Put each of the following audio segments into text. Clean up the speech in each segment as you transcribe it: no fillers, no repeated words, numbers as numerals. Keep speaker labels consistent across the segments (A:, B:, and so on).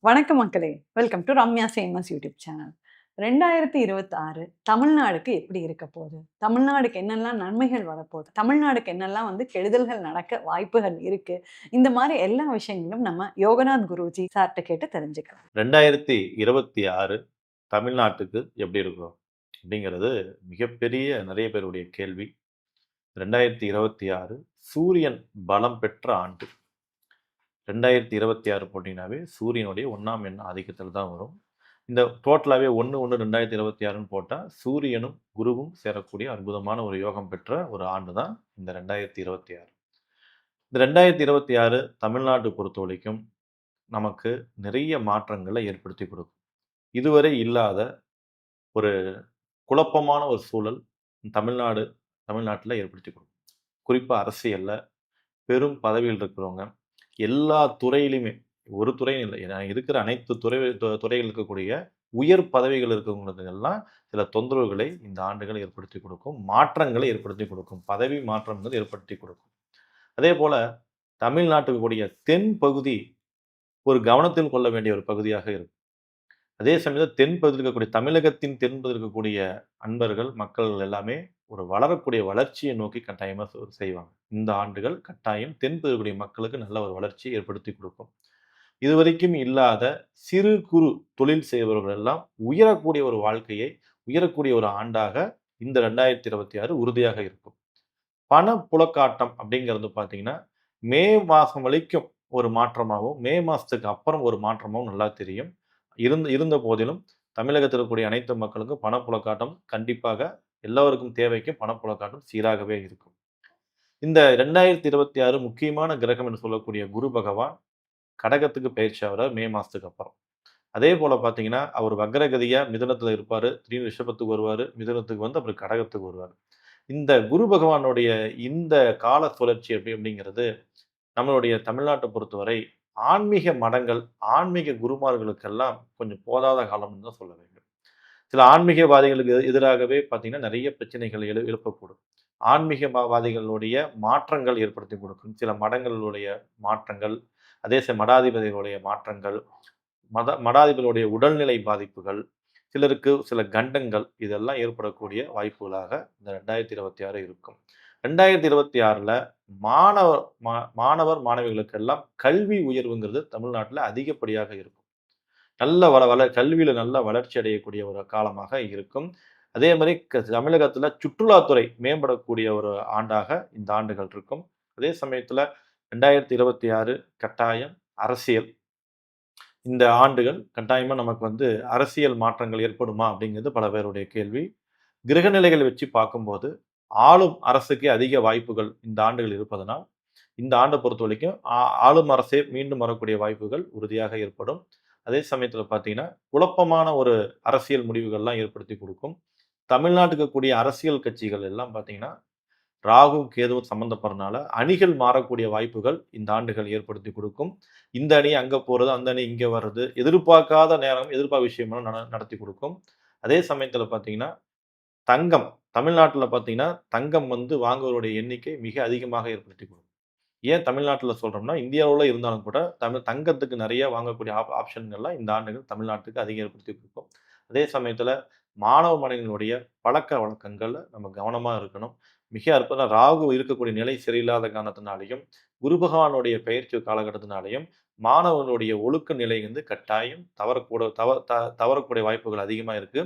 A: வணக்கம் மக்களே! Welcome to Ramya same as YouTube channel. 2026 தமிழ்நாடுக்கு எப்படி இருக்க போகுது? தமிழ்நாடுக்கு என்னெல்லாம் நன்மைகள் வரப்போகுது? தமிழ்நாடுக்கு என்னெல்லாம் கெடுதல்கள் நடக்க வாய்ப்புகள் இருக்கு? இந்த மாரி எல்லா விஷயங்களும் நம்ம யோகநாத் குருஜி சார்ட்ட கேட்டு தெரிஞ்சுக்கலாம்.
B: 2026 தமிழ்நாட்டுக்கு எப்படி இருக்கும்? அப்படிங்கிறது மிகப்பெரிய நிறைய பேருடைய கேள்வி. 2026 சூரியன் பலம் பெற்ற ஆண்டு. 2026 போட்டிங்கனாவே சூரியனுடைய 1ஆம் எண் ஆதிக்கத்தில் தான் வரும். இந்த டோட்டலாவே 1/1/2026ன்னு போட்டா சூரியனும், குருவும் சேரக்கூடிய அற்புதமான ஒரு யோகம் பெற்ற ஒரு ஆண்டு தான் இந்த 2026. இந்த 2026 தமிழ்நாட்டு பொறுத்தவரைக்கும் நமக்கு நிறைய மாற்றங்களை ஏற்படுத்தி கொடுக்கும். இதுவரை இல்லாத ஒரு குழப்பமான ஒரு சூழல் தமிழ்நாட்டில் ஏற்படுத்தி கொடுக்கும். குறிப்பா அரசியல்ல பெரும் பதவியில் இருக்கிறவங்க, எல்லா துறையிலுமே ஒரு துறைன்னு இல்லை. ஏன்னா இருக்கிற அனைத்து துறையில் இருக்கக்கூடிய உயர் பதவிகள் இருக்கிறவங்களுக்கெல்லாம் சில தொந்தரவுகளை இந்த ஆண்டுகள் ஏற்படுத்தி கொடுக்கும். மாற்றங்களை ஏற்படுத்தி கொடுக்கும். பதவி மாற்றங்கள் ஏற்படுத்தி கொடுக்கும். அதேபோல தமிழ்நாட்டுக்கு கூடிய தென் பகுதி ஒரு கவனத்தில் கொள்ள வேண்டிய ஒரு பகுதியாக இருக்கும். அதே சமயத்தில் தென் பகுதியில் இருக்கக்கூடிய தமிழகத்தின் தென் பகுதியில் இருக்கக்கூடிய அன்பர்கள், மக்கள் எல்லாமே ஒரு வளரக்கூடிய வளர்ச்சியை நோக்கி கட்டாயமா செய்வாங்க. இந்த ஆண்டுகள் கட்டாயம் தென் பகுதியில் இருக்கக்கூடிய மக்களுக்கு நல்ல ஒரு வளர்ச்சியை ஏற்படுத்தி கொடுக்கும். இதுவரைக்கும் இல்லாத சிறு குறு தொழில் செய்பவர்கள் எல்லாம் உயரக்கூடிய ஒரு வாழ்க்கையை, உயரக்கூடிய ஒரு ஆண்டாக இந்த 2026 உறுதியாக இருக்கும். பணப்புழக்காட்டம் அப்படிங்கிறது பார்த்தீங்கன்னா, மே மாசம் வரைக்கும் ஒரு மாற்றமாகவும், மே மாசத்துக்கு அப்புறம் ஒரு மாற்றமாகவும் நல்லா தெரியும். இருந்த போதிலும் தமிழகத்தில் இருக்கக்கூடிய அனைத்து மக்களுக்கும் பணப்புழக்காட்டம் கண்டிப்பாக எல்லோருக்கும் தேவைக்கு பணப்புழக்காட்டம் சீராகவே இருக்கும். இந்த 2026 முக்கியமான கிரகம் என்று சொல்லக்கூடிய குரு பகவான் கடகத்துக்கு பயிற்சி ஆகுறார் மே மாசத்துக்கு அப்புறம். அதே போல பார்த்தீங்கன்னா, அவர் வக்ரகதியா மிதுனத்துல இருப்பாரு. திடீர்னு ரிஷபத்துக்கு வருவாரு. மிதுனத்துக்கு வந்து அப்புறம் கடகத்துக்கு வருவாரு. இந்த குரு பகவானுடைய இந்த கால சுழற்சி அப்படிங்கிறது நம்மளுடைய தமிழ்நாட்டை பொறுத்தவரை ஆன்மீக மடங்கள், ஆன்மீக குருமார்களுக்கெல்லாம் கொஞ்சம் போதாத காலம்னு தான் சொல்ல வேண்டும். சில ஆன்மீகவாதிகளுக்கு எதிராகவே பார்த்தீங்கன்னா, நிறைய பிரச்சனைகள் எழுப்பக்கூடும். ஆன்மீகவாதிகளுடைய மாற்றங்கள் ஏற்படுத்தி கொடுக்கும். சில மடங்களுடைய மாற்றங்கள், அதே மடாதிபதிகளுடைய மாற்றங்கள், மடாதிபதிகளுடைய உடல்நிலை பாதிப்புகள், சிலருக்கு சில கண்டங்கள் இதெல்லாம் ஏற்படக்கூடிய வாய்ப்புகளாக இந்த 2026 இருக்கும். 2026ல மாணவர் மாணவிகளுக்கெல்லாம் கல்வி உயர்வுங்கிறது தமிழ்நாட்டில் அதிகப்படியாக இருக்கும். நல்ல கல்வியில நல்ல வளர்ச்சி அடையக்கூடிய ஒரு காலமாக இருக்கும். அதே மாதிரி தமிழகத்துல சுற்றுலாத்துறை மேம்படக்கூடிய ஒரு ஆண்டாக இந்த ஆண்டுகள் இருக்கும். அதே சமயத்துல 2026 கட்டாயம் அரசியல். இந்த ஆண்டுகள் கட்டாயமா நமக்கு அரசியல் மாற்றங்கள் ஏற்படுமா அப்படிங்கிறது பல பேருடைய கேள்வி. கிரக நிலைகளை வச்சு பார்க்கும்போது ஆளும் அரசுக்கு அதிக வாய்ப்புகள் இந்த ஆண்டுகள் இருப்பதனால் இந்த ஆண்டை பொறுத்த வரைக்கும் ஆளும் அரசே மீண்டும் வரக்கூடிய வாய்ப்புகள் உறுதியாக ஏற்படும். அதே சமயத்தில் பார்த்தீங்கன்னா குழப்பமான ஒரு அரசியல் முடிவுகள்லாம் ஏற்படுத்தி கொடுக்கும். தமிழ்நாட்டுக்கு கூடிய அரசியல் கட்சிகள் எல்லாம் பார்த்தீங்கன்னா ராகு கேதுவும் சம்மந்தப்படுறதுனால அணிகள் மாறக்கூடிய வாய்ப்புகள் இந்த ஆண்டுகள் ஏற்படுத்தி கொடுக்கும். இந்த அணி அங்கே போகிறது, அந்த அணி இங்கே வர்றது, எதிர்பார்க்காத நேரம் எதிர்பார்த்த விஷயமெல்லாம் நடத்தி கொடுக்கும். அதே சமயத்தில் பார்த்தீங்கன்னா தங்கம், தமிழ்நாட்டில் பார்த்தீங்கன்னா தங்கம் வாங்குவருடைய எண்ணிக்கை மிக அதிகமாக ஏற்படுத்தி கொடுக்கும். ஏன் தமிழ்நாட்டில் சொல்கிறோம்னா இந்தியாவில் இருந்தாலும் கூட தங்கத்துக்கு நிறைய வாங்கக்கூடிய ஆப்ஷன்கள்லாம் இந்த ஆண்டுகள் தமிழ்நாட்டுக்கு அதிகம் ஏற்படுத்தி கொடுக்கும். அதே சமயத்தில் மாணவ மாணவிகளுடைய பழக்க வழக்கங்களில் நம்ம கவனமாக இருக்கணும். மிக அற்புதம் ராகு இருக்கக்கூடிய நிலை சரியில்லாத காரணத்தினாலையும் குரு பகவானுடைய பயிற்சி காலகட்டத்தினாலையும் மாணவர்களுடைய ஒழுக்க நிலை கட்டாயம் தவறக்கூடிய வாய்ப்புகள் அதிகமாக இருக்கு.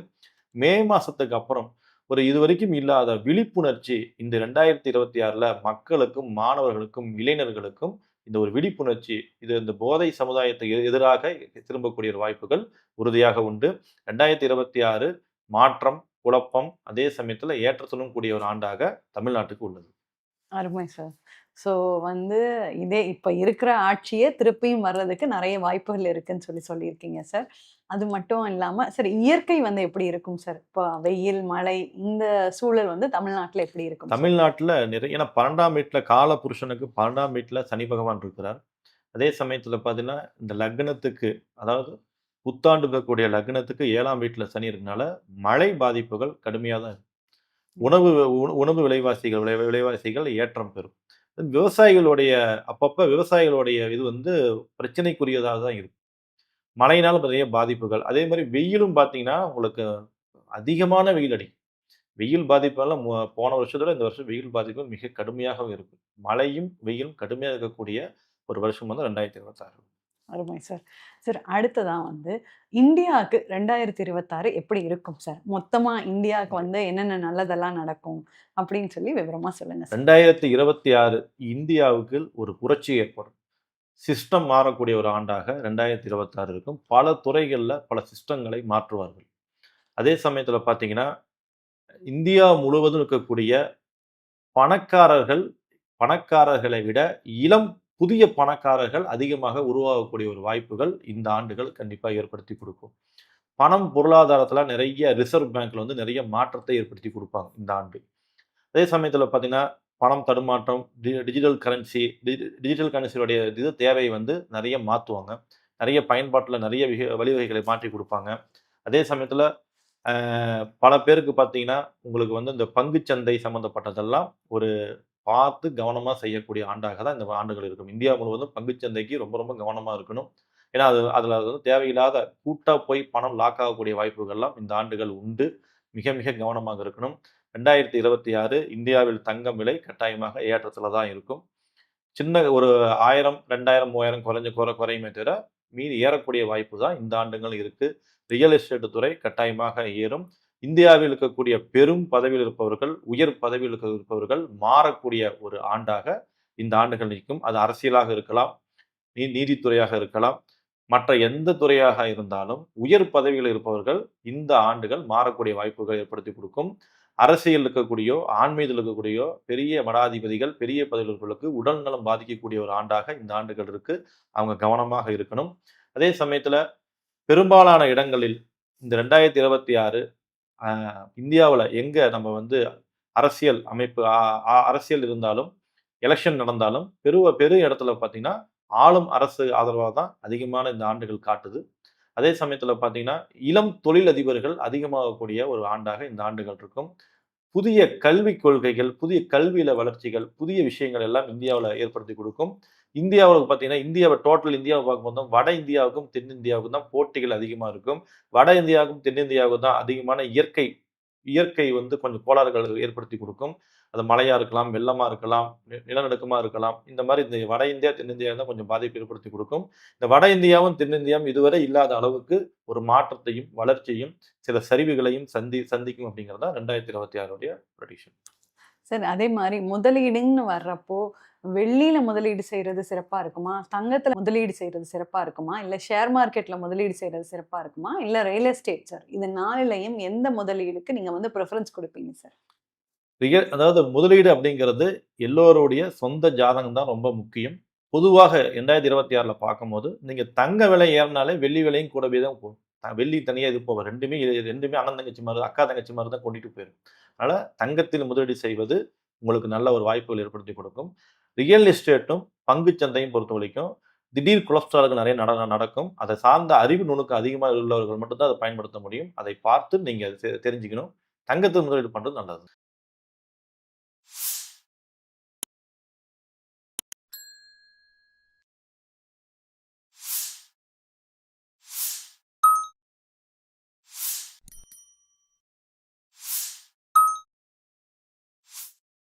B: மே மாசத்துக்கு அப்புறம் ஒரு இதுவரைக்கும் இல்லாத விழிப்புணர்ச்சி இந்த 2026ல மக்களுக்கும், மாணவர்களுக்கும், இளைஞர்களுக்கும் இந்த ஒரு விழிப்புணர்ச்சி இந்த போதை சமுதாயத்தை எதிராக திரும்பக்கூடிய ஒரு வாய்ப்புகள் உறுதியாக உண்டு. 2026 மாற்றம், குழப்பம், அதே சமயத்துல ஏற்றத்துடன் கூடிய ஒரு ஆண்டாக தமிழ்நாட்டுக்கு உள்ளது.
A: அருமை சார். ஸோ இதே இப்ப இருக்கிற ஆட்சியே திருப்பியும் வர்றதுக்கு நெறைய வாய்ப்புகள் இருக்குன்னு சொல்லியிருக்கீங்க சார். அது மட்டும் இல்லாம, சரி இயற்கை எப்படி இருக்கும் சார்? இப்ப வெயில், மழை இந்த சூழல் தமிழ்நாட்டுல எப்படி இருக்கும் சார்?
B: தமிழ்நாட்டுல நிறைய ஏன்னா 12ஆம் வீட்ல கால புருஷனுக்கு 12ஆம் வீட்ல சனி பகவான் இருக்கிறார். அதே சமயத்துல பார்த்தீங்கன்னா, இந்த லக்னத்துக்கு அதாவது புத்தாண்டு இருக்கக்கூடிய லக்னத்துக்கு 7ஆம் வீட்ல சனி இருக்கனால, மழை பாதிப்புகள் கடுமையா தான் இருக்கும். உணவு உணவு விலைவாசிகள் ஏற்றம் பெறும். விவசாயிகளுடைய அப்பப்ப விவசாயிகளுடைய இது பிரச்சனைக்குரியதாக தான் இருக்கும். மழையினால நிறைய பாதிப்புகள். அதே மாரி வெயிலும் பார்த்தீங்கன்னா, உங்களுக்கு அதிகமான வெயில் அடிக்கும். வெயில் பாதிப்பெல்லாம் போன வருஷத்தோட இந்த வருஷம் வெயில் பாதிப்பு மிக கடுமையாகவே இருக்கு. மழையும், வெயிலும் கடுமையா இருக்கக்கூடிய ஒரு வருஷம் வந்து 2026.
A: அருமை சார். சார் அடுத்ததா வந்து இந்தியாவுக்கு 2026 எப்படி இருக்கும் சார்? மொத்தமா இந்தியாவுக்கு வந்து என்னென்ன நல்லதெல்லாம் நடக்கும்? அப்படின்னு சொல்லி விவரமா சொல்லுங்க சார்.
B: 2026 இந்தியாவுக்கு ஒரு புரட்சி ஏற்படும். சிஸ்டம் மாறக்கூடிய ஒரு ஆண்டாக 2026 இருக்கும். பல துறைகள்ல பல சிஸ்டங்களை மாற்றுவார்கள். அதே சமயத்துல பார்த்தீங்கன்னா, இந்தியா முழுவதும் இருக்கக்கூடிய பணக்காரர்கள், பணக்காரர்களை விட இளம் புதிய பணக்காரர்கள் அதிகமாக உருவாகக்கூடிய ஒரு வாய்ப்புகள் இந்த ஆண்டுகள் கண்டிப்பா ஏற்படுத்தி குடுக்கும். பணம் பொருளாதாரத்துல நிறைய ரிசர்வ் பேங்க்ல வந்து நிறைய மாற்றத்தை ஏற்படுத்தி குடுப்பாங்க இந்த ஆண்டு. அதே சமயத்துல பார்த்தீங்கன்னா, பணம் தடுமாற்றம், டிஜிட்டல் கரன்சி, டிஜிட்டல் கரன்சியோடைய தேவையை வந்து நிறைய மாத்துவாங்க. நிறைய பயன்பாட்டுல நிறைய வழிவகைகளை மாற்றிக் குடுப்பாங்க. அதே சமயத்துல அ பல பேருக்கு பார்த்தீங்கன்னா, உங்களுக்கு வந்து இந்த பங்குச் சந்தை சம்மந்தப்பட்டதெல்லாம் ஒரு பார்த்து கவனமா செய்யக்கூடிய ஆண்டாக தான் இந்த ஆண்டுகள் இருக்கும். இந்தியா முழுவதும் பங்குச் சந்தைக்கு ரொம்ப ரொம்ப கவனமா இருக்கணும். ஏன்னா, அதுல வந்து தேவையில்லாத கூட்டா போய் பணம் லாக் ஆகக்கூடிய வாய்ப்புகள்லாம் இந்த ஆண்டுகள் உண்டு. மிக மிக கவனமாக இருக்கணும். 2026 இந்தியாவில் தங்கம் விலை கட்டாயமாக ஏற்றத்துல தான் இருக்கும். சின்ன ஒரு 1000, 2000, 3000 குறையுமே தவிர, மீதி ஏறக்கூடிய வாய்ப்பு தான் இந்த ஆண்டுகள் இருக்கு. ரியல் எஸ்டேட் துறை கட்டாயமாக ஏறும். இந்தியாவில் இருக்கக்கூடிய பெரும் பதவியில் இருப்பவர்கள், உயர் பதவியில் இருப்பவர்கள் மாறக்கூடிய ஒரு ஆண்டாக இந்த ஆண்டுகள் நிற்கும். அது அரசியலாக இருக்கலாம், நீதித்துறையாக இருக்கலாம், மற்ற எந்த துறையாக இருந்தாலும் உயர் பதவியில் இருப்பவர்கள் இந்த ஆண்டுகள் மாறக்கூடிய வாய்ப்புகளை ஏற்படுத்தி கொடுக்கும். அரசியல் இருக்கக்கூடியோ, ஆன்மீகத்தில் இருக்கக்கூடியோ பெரிய மடாதிபதிகள், பெரிய பதவியில் இருப்பவர்களுக்கு உடல் நலம் பாதிக்கக்கூடிய ஒரு ஆண்டாக இந்த ஆண்டுகள் இருக்கு. அவங்க கவனமாக இருக்கணும். அதே சமயத்துல பெரும்பாலான இடங்களில் இந்த 2026 இந்தியாவுல எங்க நம்ம வந்து அரசியல் அமைப்பு அரசியல் இருந்தாலும், எலக்ஷன் நடந்தாலும் பெரு இடத்துல பார்த்தீங்கன்னா, ஆளும் அரசு ஆதரவா தான் அதிகமான இந்த ஆண்டுகள் காட்டுது. அதே சமயத்துல பார்த்தீங்கன்னா, இளம் தொழில் அதிபர்கள் அதிகமாகக்கூடிய ஒரு ஆண்டாக இந்த ஆண்டுகள் இருக்கும். புதிய கல்விக் கொள்கைகள், புதிய கல்வியில வளர்ச்சிகள், புதிய விஷயங்கள் எல்லாம் இந்தியாவுல ஏற்படுத்தி குடுக்கும். இந்தியாவுல பார்த்தீங்கன்னா, இந்தியாவ பார்க்கும்போது வட இந்தியாவுக்கும், தென்னிந்தியாவுக்கும் தான் போட்டிகள் அதிகமா இருக்கும். வட இந்தியாவுக்கும், தென்னிந்தியாவுக்கும் தான் அதிகமான இயற்கை இயற்கை வந்து கொஞ்சம் கோளாறுகள் ஏற்படுத்தி குடுக்கும். அது மழையா இருக்கலாம், வெள்ளமா இருக்கலாம், நிலநடுக்கமா இருக்கலாம். இந்த மாரி இந்த வட இந்தியா, தென்னிந்தியா தான் கொஞ்சம் பாதிப்பு ஏற்படுத்தி குடுக்கும். இந்த வட இந்தியாவும், தென்னிந்தியாவும் இதுவரை இல்லாத அளவுக்கு ஒரு மாற்றத்தையும், வளர்ச்சியும், சில சரிவுகளையும் சந்திக்கும் அப்படிங்கிறது தான் 2026 உடைய ப்ரெடிக்ஷன்.
A: சார் அதே மாரி முதலீடுன்னு வர்றப்போ, வெள்ளியில முதலீடு செய்றது சிறப்பா இருக்குமா? தங்கத்துல முதலீடு செய்றது சிறப்பா இருக்குமா? இல்ல ஷேர் மார்க்கெட்ல முதலீடு செய்றது சிறப்பா இருக்குமா? இல்ல ரியல் எஸ்டேட் சார். இது 4லயும் எந்த முதலீடுக்கு நீங்க வந்து பிரெஃபரன்ஸ் குடுப்பீங்க சார்?
B: அதாவது முதலீடு அப்படிங்கிறது எல்லோருடைய சொந்த ஜாதகம் தான் ரொம்ப முக்கியம். பொதுவாக 2026ல பார்க்கும்போது, நீங்க தங்க விலை ஏறுனாலே வெள்ளி விலையும் கூடவே தான் போகும். வெள்ளி தனியா இது போகும். 2மே அண்ணன் தங்கச்சி மாரி, அக்கா தங்கச்சி மாரி தான் கூட்டிட்டு போயிரும். அதனால தங்கத்தில் முதலீடு செய்வது உங்களுக்கு நல்ல ஒரு வாய்ப்புகள் ஏற்படுத்தி கொடுக்கும். ரியல் எஸ்டேட்டும், பங்குச் சந்தையும் பொறுத்தவரைக்கும் திடீர் கொலஸ்ட்ராலுக்கு நிறைய நடக்கும். அதை சார்ந்த அறிவு நுணுக்கம் அதிகமா உள்ளவர்கள் மட்டும் தான் அதை பயன்படுத்த முடியும். அதை பார்த்து நீங்க தெரிஞ்சுக்கணும். தங்கத்தில் முதலீடு பண்றது நல்லது.